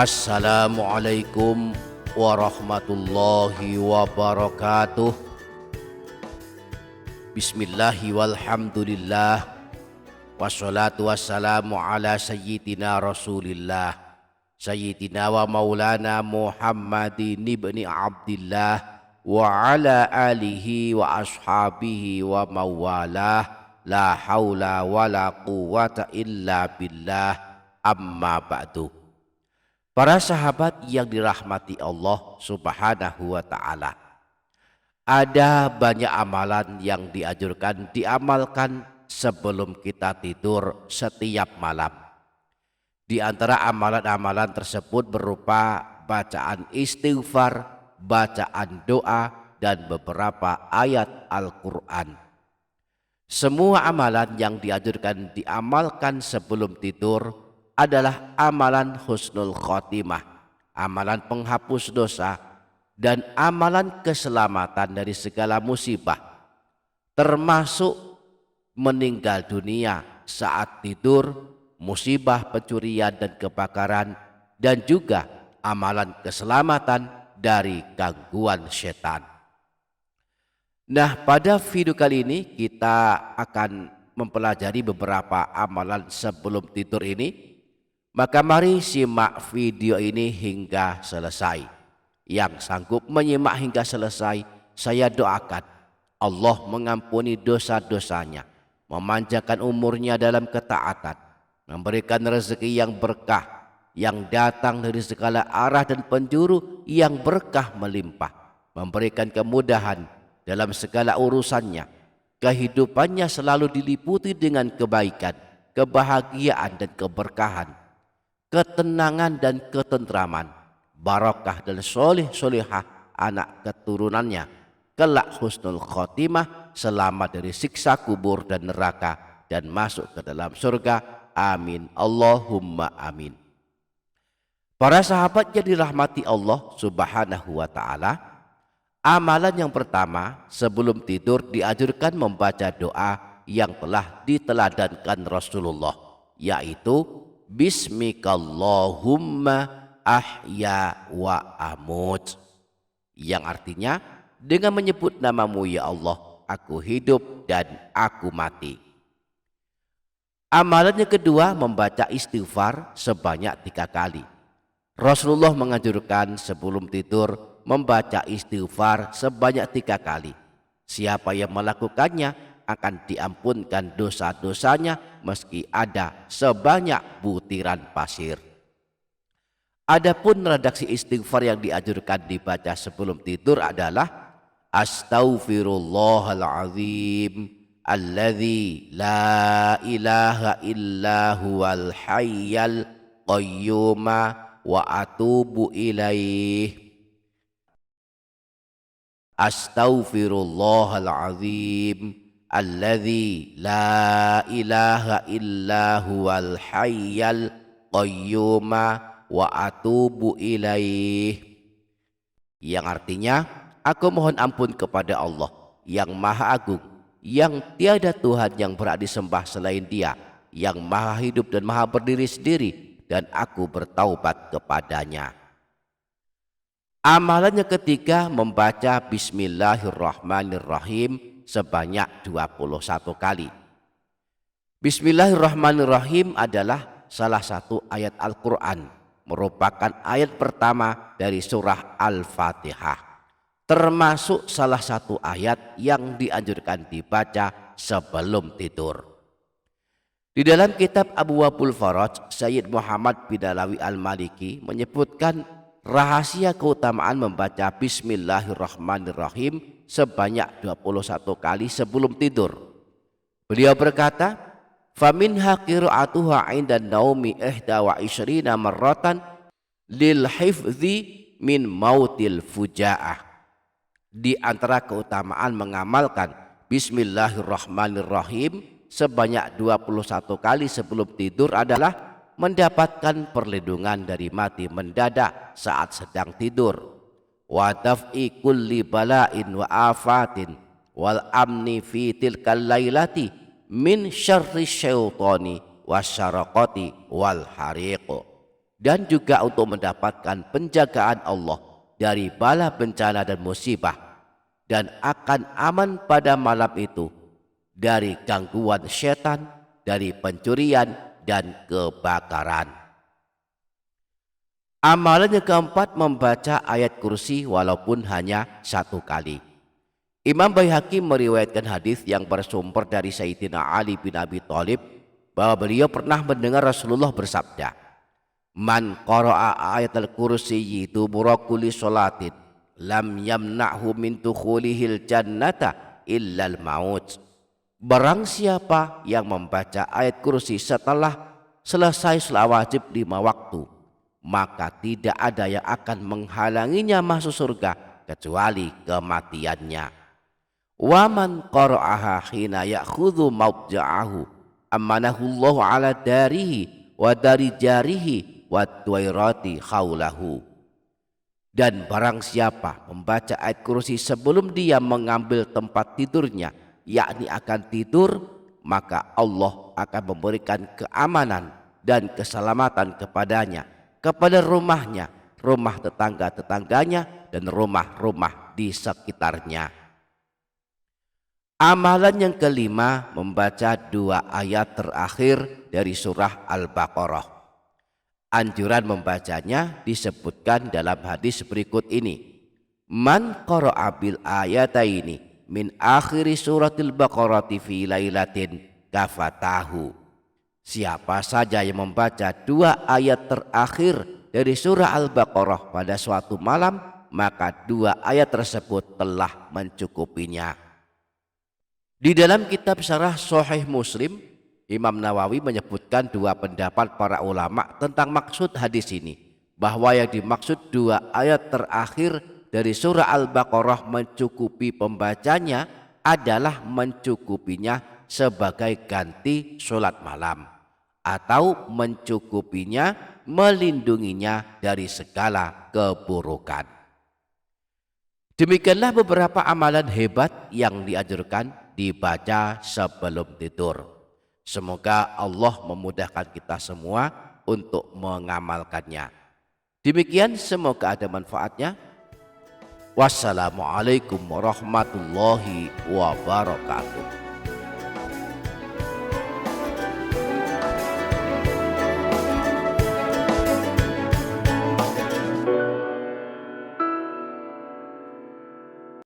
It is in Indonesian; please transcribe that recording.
Assalamualaikum warahmatullahi wabarakatuh. Bismillahi walhamdulillah. Wassalatu wassalamu ala sayyidina rasulillah Sayyidina wa maulana Muhammadin ibni Abdillah wa ala alihi wa ashabihi wa mawalah. La hawla wa la quwata illa billah. Amma ba'du. Para sahabat yang dirahmati Allah Subhanahu wa ta'ala, ada banyak amalan yang diamalkan sebelum kita tidur setiap malam. Di antara amalan-amalan tersebut berupa bacaan istighfar, bacaan doa, dan beberapa ayat Al-Quran. Semua amalan yang diamalkan sebelum tidur adalah amalan husnul khotimah, amalan penghapus dosa, dan amalan keselamatan dari segala musibah, termasuk meninggal dunia saat tidur, musibah pencurian dan kebakaran, dan juga amalan keselamatan dari gangguan setan. Nah, pada video kali ini kita akan mempelajari beberapa amalan sebelum tidur ini. Maka mari simak video ini hingga selesai. Yang sanggup menyimak hingga selesai, saya doakan Allah mengampuni dosa-dosanya, memanjangkan umurnya dalam ketaatan, memberikan rezeki yang berkah, yang datang dari segala arah dan penjuru, yang berkah melimpah, memberikan kemudahan dalam segala urusannya. Kehidupannya selalu diliputi dengan kebaikan, kebahagiaan dan keberkahan, ketenangan dan ketentraman, barakah dan soleh-solehah anak keturunannya, kelak husnul khotimah, selamat dari siksa kubur dan neraka, dan masuk ke dalam surga. Amin Allahumma amin. Para sahabat yang dirahmati Allah Subhanahu wa ta'ala, amalan yang pertama sebelum tidur dianjurkan membaca doa yang telah diteladankan Rasulullah, yaitu Bismikallahumma ahya wa amut, yang artinya dengan menyebut namamu ya Allah, aku hidup dan aku mati. Amalan yang kedua membaca istighfar sebanyak 3 kali. Rasulullah menganjurkan sebelum tidur membaca istighfar sebanyak 3 kali. Siapa yang melakukannya akan diampunkan dosa-dosanya meski ada sebanyak butiran pasir. Adapun redaksi istighfar yang dianjurkan dibaca sebelum tidur adalah Astaghfirullahaladzim alladzi la ilaha illa huwal hayyal qayyuma wa atubu ilaih. Astaghfirullahaladzim alladzi la ilaha illa huwal hayyal qayyuma wa atubu ilaih, yang artinya aku mohon ampun kepada Allah yang maha agung, yang tiada Tuhan yang berhak disembah selain Dia, yang maha hidup dan maha berdiri sendiri, dan aku bertaubat kepadanya. Amalan yang ketiga membaca Bismillahirrahmanirrahim sebanyak 21 kali. Bismillahirrahmanirrahim adalah salah satu ayat Al-Quran, merupakan ayat pertama dari surah Al-Fatihah, termasuk salah satu ayat yang dianjurkan dibaca sebelum tidur. Di dalam kitab Abwaabul Faraj, Sayyid Muhammad bin Alawi Al-Maliki menyebutkan rahasia keutamaan membaca Bismillahirrahmanirrahim sebanyak 21 kali sebelum tidur. Beliau berkata, "Faminha qira'atuha 'inda naumi 21 marratan lil hifdzi min mautil fujaah." Di antara keutamaan mengamalkan Bismillahirrahmanirrahim sebanyak 21 kali sebelum tidur adalah mendapatkan perlindungan dari mati mendadak saat sedang tidur, wa daf'i kulli bala'in wa afatin wal amni fi tilkal lailati min syarri syaitani wasyaraqati wal hariq, dan juga untuk mendapatkan penjagaan Allah dari bala bencana dan musibah, dan akan aman pada malam itu dari gangguan setan, dari pencurian dan kebakaran. Amalan yang keempat, membaca ayat kursi walaupun hanya satu kali. Imam Baihaqi meriwayatkan hadis yang bersumber dari Sayyidina Ali bin Abi Thalib bahwa beliau pernah mendengar Rasulullah bersabda, "Man qara'a ayatul kursi dubura kulli sholatin lam yamna'hu min dukhulihil jannata illal maut." Barang siapa yang membaca ayat kursi setelah selesai salat wajib 5 waktu, maka tidak ada yang akan menghalanginya masuk surga kecuali kematiannya. Wa man qara'aha hina ya'khudhu mawja'ahu amanahullahu ala darihi wa dari jarihi wa tuwairati khawlahu. Dan barang siapa membaca ayat kursi sebelum dia mengambil tempat tidurnya, yakni akan tidur, maka Allah akan memberikan keamanan dan keselamatan kepadanya, kepada rumahnya, rumah tetangga-tetangganya, dan rumah-rumah di sekitarnya. Amalan yang kelima, membaca 2 ayat terakhir dari surah Al-Baqarah. Anjuran membacanya disebutkan dalam hadis berikut ini. Man qara'a bil ayataini min akhiri suratil Baqarati fi lailatin kafatahu. Siapa saja yang membaca 2 ayat terakhir dari surah Al-Baqarah pada suatu malam, maka 2 ayat tersebut telah mencukupinya. Di dalam kitab Syarah Sahih Muslim, Imam Nawawi menyebutkan 2 pendapat para ulama tentang maksud hadis ini, bahwa yang dimaksud 2 ayat terakhir dari surah Al-Baqarah mencukupi pembacanya adalah mencukupinya sebagai ganti sholat malam, atau mencukupinya melindunginya dari segala keburukan. Demikianlah beberapa amalan hebat yang dianjurkan dibaca sebelum tidur. Semoga Allah memudahkan kita semua untuk mengamalkannya. Demikian, semoga ada manfaatnya. Wassalamualaikum warahmatullahi wabarakatuh.